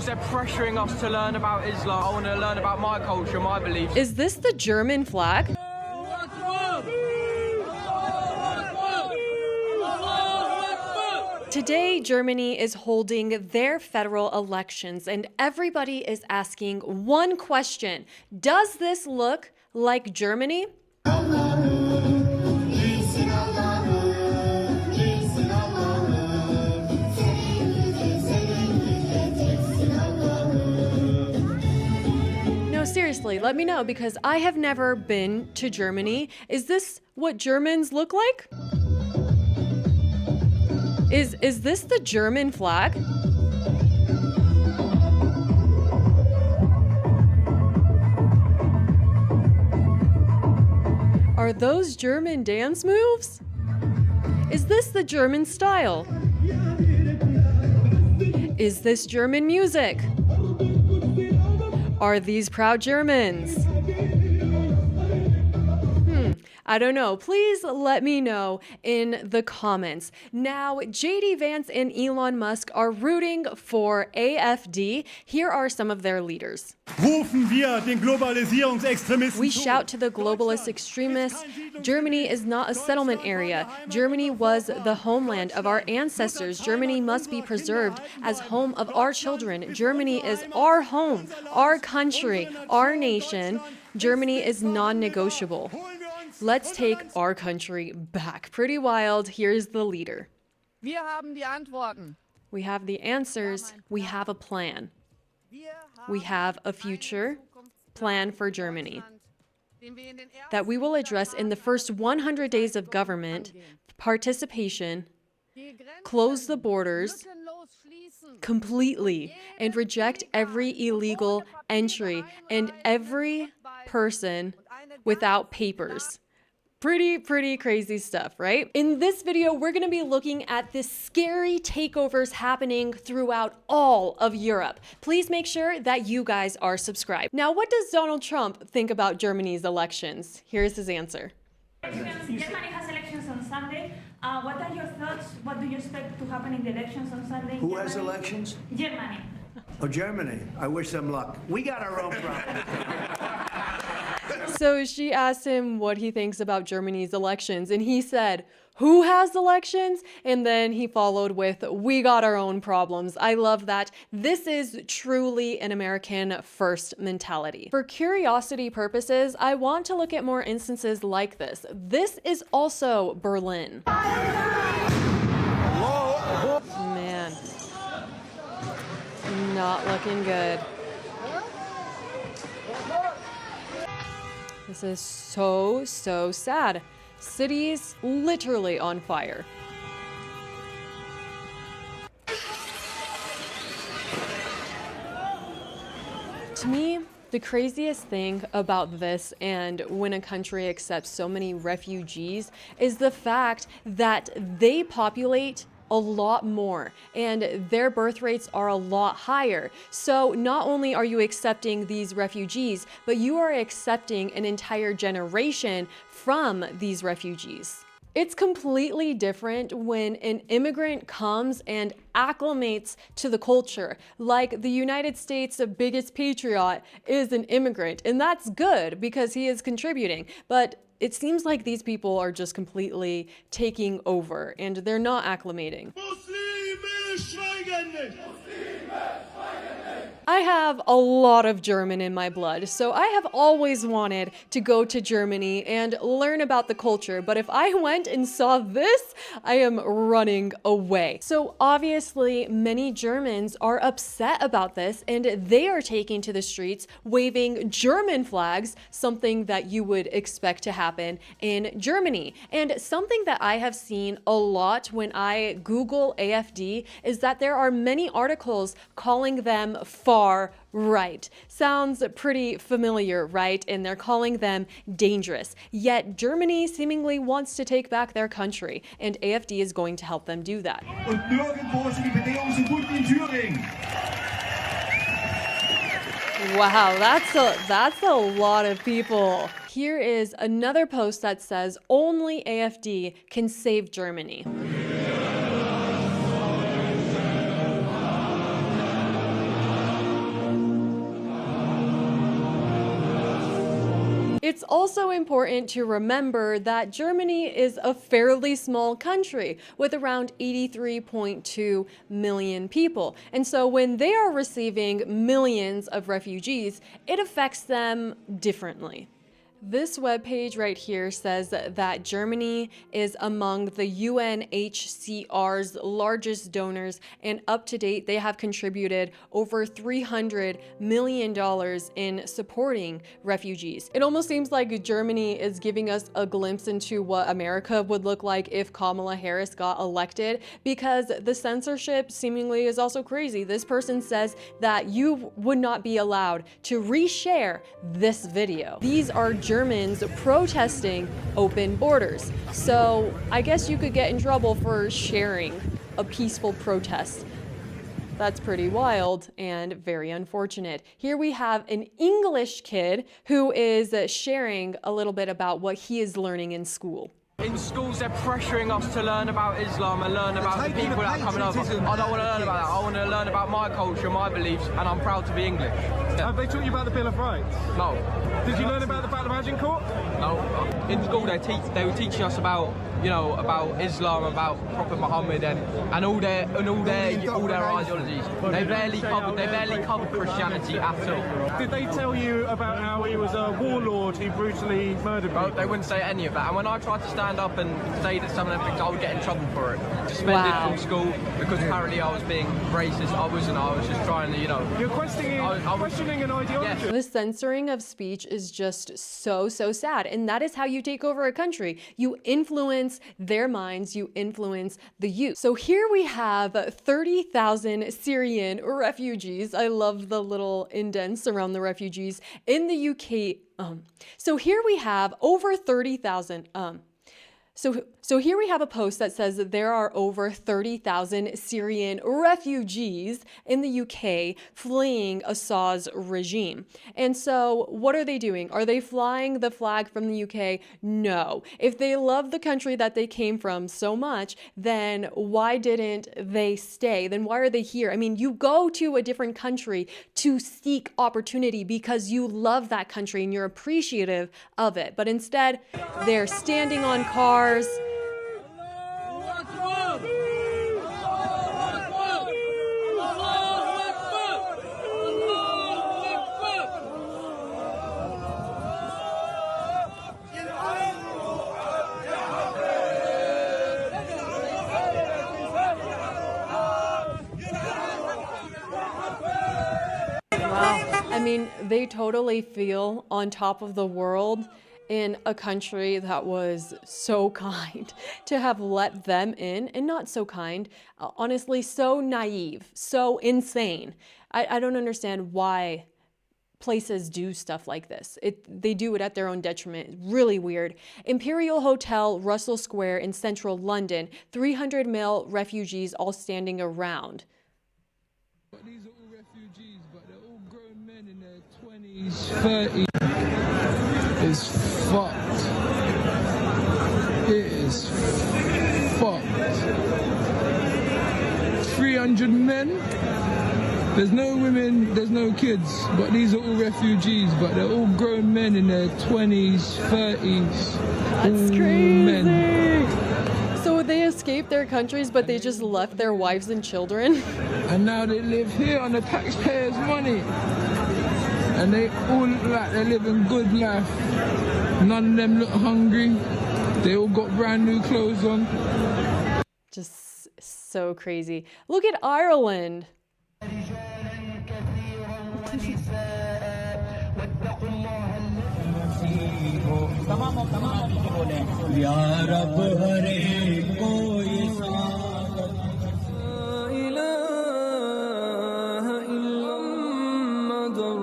they're pressuring us to learn about Islam. I want to learn about my culture, my beliefs. Is this the German flag? Today, Germany is holding their federal elections, and everybody is asking one question. Does this look like Germany? No, seriously, let me know, because I have never been to Germany. Is this what Germans look like? Is this the German flag? Are those German dance moves? Is this the German style? Is this German music? Are these proud Germans? I don't know. Please let me know in the comments. Now, JD Vance and Elon Musk are rooting for AfD. Here are some of their leaders. Rufen wir den Globalisierungsextremisten We zu. shout to the globalist extremists. Germany is not a settlement area. Germany was the homeland of our ancestors. Germany must be preserved as home of our children. Germany is our home, our country, our nation. Germany is non-negotiable. Let's take our country back. Pretty wild. Here's the leader. Wir haben die Antworten. We have the answers. We have a plan. We have a future plan for Germany that we will address in the first 100 days of government, participation, close the borders completely, and reject every illegal entry and every person without papers. Pretty crazy stuff, right? In this video, we're gonna be looking at the scary takeovers happening throughout all of Europe. Please make sure that you guys are subscribed. Now, what does Donald Trump think about Germany's elections? Here's his answer. Germany has elections on Sunday. What are your thoughts? What do you expect to happen in the elections on Sunday? Who has elections? Germany. Oh, Germany. I wish them luck. We got our own problems. So she asked him what he thinks about Germany's elections, and he said, "Who has elections?" And then he followed with, "We got our own problems." I love that. This is truly an American first mentality. For curiosity purposes, I want to look at more instances like this. This is also Berlin. Man, not looking good. This is so sad. Cities literally on fire. To me, the craziest thing about this, and when a country accepts so many refugees, is the fact that they populate a lot more and their birth rates are a lot higher. So not only are you accepting these refugees, but you are accepting an entire generation from these refugees. It's completely different when an immigrant comes and acclimates to the culture. Like the United States' biggest patriot is an immigrant, and that's good because he is contributing. But it seems like these people are just completely taking over and they're not acclimating. I have a lot of German in my blood, so I have always wanted to go to Germany and learn about the culture, but if I went and saw this, I am running away. So obviously, many Germans are upset about this, and they are taking to the streets waving German flags, something that you would expect to happen in Germany. And something that I have seen a lot when I Google AfD is that there are many articles calling them far right. Sounds pretty familiar, right? And they're calling them dangerous. Yet Germany seemingly wants to take back their country, and AfD is going to help them do that. Und nirgendwo sind die Bedingungen so gut wie in Thüringen. Wow, that's a lot of people. Here is another post that says only AfD can save Germany. It's also important to remember that Germany is a fairly small country with around 83.2 million people. And so when they are receiving millions of refugees, it affects them differently. This webpage right here says that Germany is among the UNHCR's largest donors, and up to date, they have contributed over $300 million in supporting refugees. It almost seems like Germany is giving us a glimpse into what America would look like if Kamala Harris got elected, because the censorship seemingly is also crazy. This person says that you would not be allowed to reshare this video. These are Germans protesting open borders. So I guess you could get in trouble for sharing a peaceful protest. That's pretty wild and very unfortunate. Here we have an English kid who is sharing a little bit about what he is learning in school. In schools, they're pressuring us to learn about Islam and learn about the people that are coming over. I don't want to learn about that. I want to learn about my culture, my beliefs, and I'm proud to be English. Have they taught you about the Bill of Rights? No. Did you learn about the Battle of Agincourt? No. In school, they were teaching us about, you know, about Islam, about Prophet Muhammad, and all their ideologies. They barely covered Christianity at all. Did they tell you about how he was a warlord who brutally murdered people? No, they wouldn't say any of that. And when I tried to stand up and say that some of them things, I would get in trouble for it. Suspended from school because apparently I was being racist. I wasn't. I was just trying to, you know. You're questioning an ideology. Yes. The censoring of speech is just so sad. And that is how you take over a country. You influence their minds, you influence the youth. So here we have 30,000 Syrian refugees. I love the little indents around the refugees in the UK. So here we have over 30,000. So here we have a post that says that there are over 30,000 Syrian refugees in the UK fleeing Assad's regime. And so what are they doing? Are they flying the flag from the UK? No. If they love the country that they came from so much, then why didn't they stay? Then why are they here? I mean, you go to a different country to seek opportunity because you love that country and you're appreciative of it. But instead, they're standing on cars. I mean, they totally feel on top of the world in a country that was so kind to have let them in, and not so kind, honestly, so naive, so insane. I don't understand why places do stuff like this. They do it at their own detriment. It's really weird. Imperial Hotel, Russell Square in central London, 300 male refugees all standing around. But these are all refugees, but they're all grown men in their 20s, 30s. It's fucked. It is fucked. 300 men. There's no women, there's no kids, but these are all refugees, but they're all grown men in their 20s, 30s. That's crazy. Men. So they escaped their countries, but they just left their wives and children? And now they live here on the taxpayers' money. And they all look like they're living good life. None of them look hungry. They all got brand new clothes on. Just so crazy. Look at Ireland.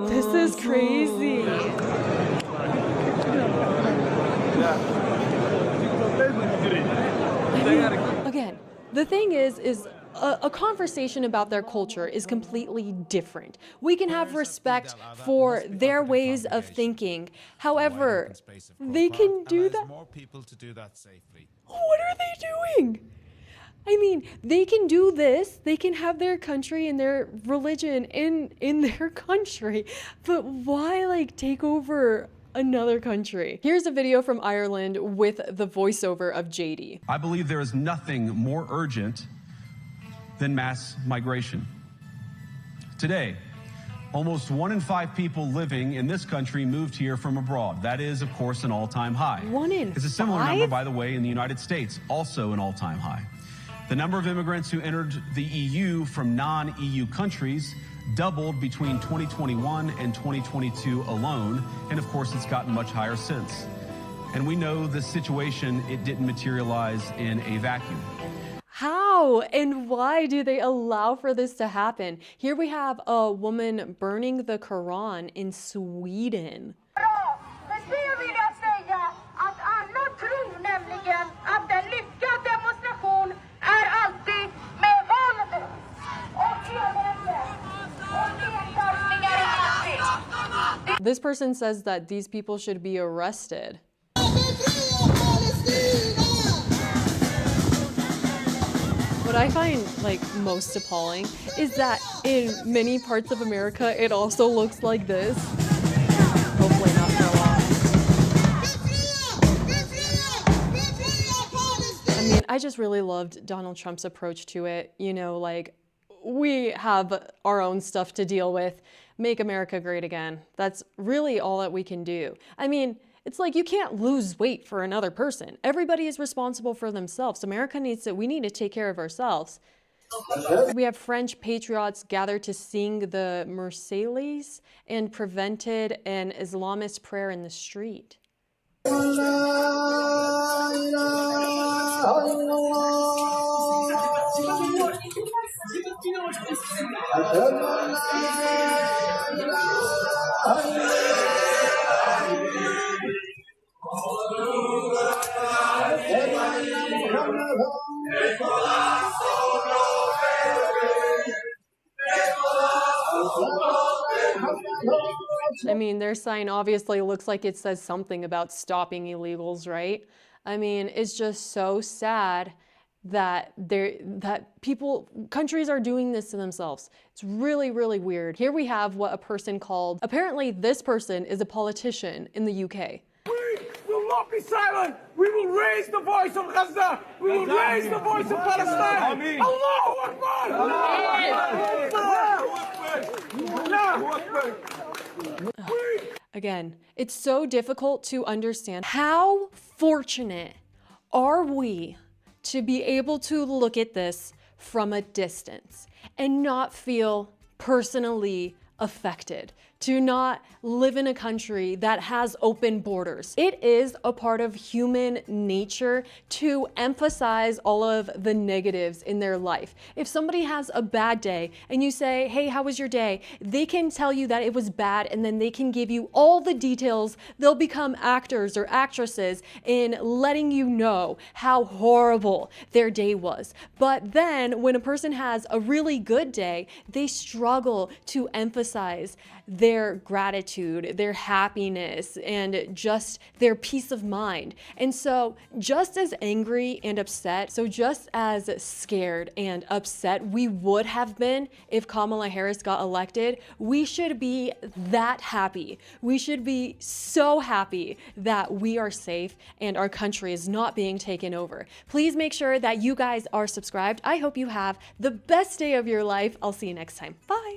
This is crazy. Again, the thing is a conversation about their culture is completely different. We can have respect for their ways of thinking. However, they can do that. What are they doing? I mean, they can do this. They can have their country and their religion in their country. But why, like, take over another country. Here's a video from Ireland with the voiceover of JD. I believe there is nothing more urgent than mass migration. Today, almost 1 in 5 people living in this country moved here from abroad. That is, of course, an all-time high. 1 in 5? It's a similar number, by the way, in the United States, also an all-time high. The number of immigrants who entered the EU from non-EU countries doubled between 2021 and 2022 alone, and of course, it's gotten much higher since. And we know this situation, it didn't materialize in a vacuum. How and why do they allow for this to happen? Here we have a woman burning the Quran in Sweden. This person says that these people should be arrested. What I find like most appalling is that in many parts of America, it also looks like this. Hopefully not for long. I mean, I just really loved Donald Trump's approach to it. You know, like, we have our own stuff to deal with. Make America great again. That's really all that we can do. I mean, it's like you can't lose weight for another person. Everybody is responsible for themselves. America we need to take care of ourselves. We have French patriots gathered to sing the Marseillaise and prevented an Islamist prayer in the street. I mean, their sign obviously looks like it says something about stopping illegals, right? I mean, it's just so sad that countries are doing this to themselves. It's really, really weird. Here we have what a person called, apparently this person is a politician in the UK. We will not be silent. We will raise the voice of Gaza. We will raise the voice of Palestine. Allahu Akbar! Allahu Akbar! Again, it's so difficult to understand. How fortunate are we to be able to look at this from a distance and not feel personally affected, to not live in a country that has open borders. It is a part of human nature to emphasize all of the negatives in their life. If somebody has a bad day and you say, hey, how was your day? They can tell you that it was bad, and then they can give you all the details. They'll become actors or actresses in letting you know how horrible their day was. But then when a person has a really good day, they struggle to emphasize their gratitude, their happiness, and just their peace of mind. And so just as angry and upset, so just as scared and upset we would have been if Kamala Harris got elected, we should be that happy. We should be so happy that we are safe and our country is not being taken over. Please make sure that you guys are subscribed. I hope you have the best day of your life. I'll see you next time. Bye.